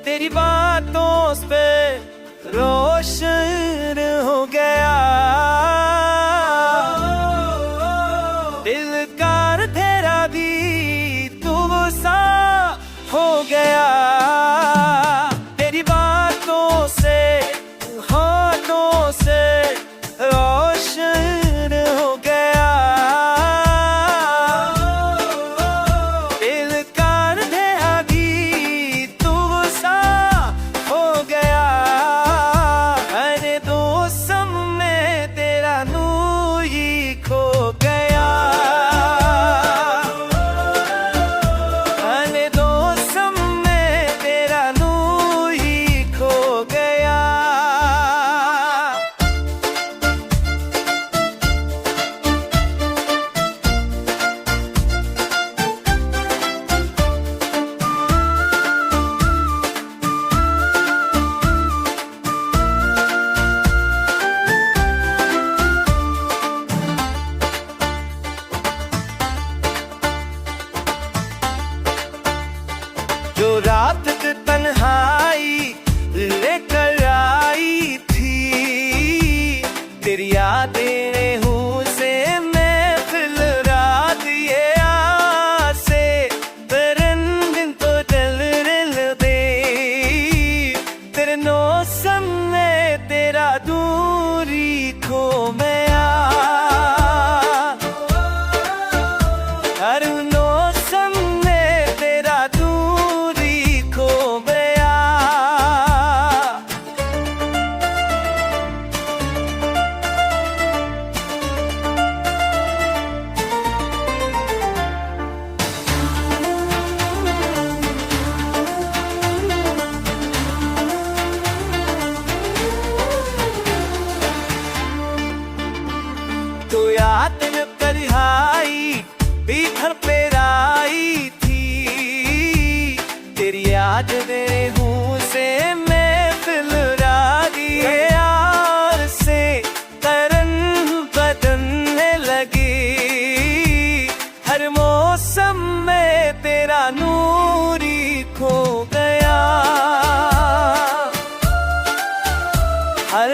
तेरी बातों पे रोशन हो गया, दिल का तेरा भी तू सा हो गया। तेरी बातों से हाथों से रोशन हो गया, दिल का तेरा भी तू सा हो गया। अरे दोस्तम में तेरा नूर ही खो गया, अरे दोस्तम में तेरा नूर ही खो गया। जो रात तन्हाई लेकर आई थी, तेरी यादें हूँ से मैं फिल रात ये आसे तरन दिन तो डल दे। तेरे मौसम में तेरा दूरी खो गया, हर मौसम में तेरा दूरी खो गया। तो याद तन्हाई भी घर पे आई थी, तेरी याद मेरे हूँ से मैं फिल रागी यार से तरन बदलने लगी। हर मौसम में तेरा नूरी खो गया, हर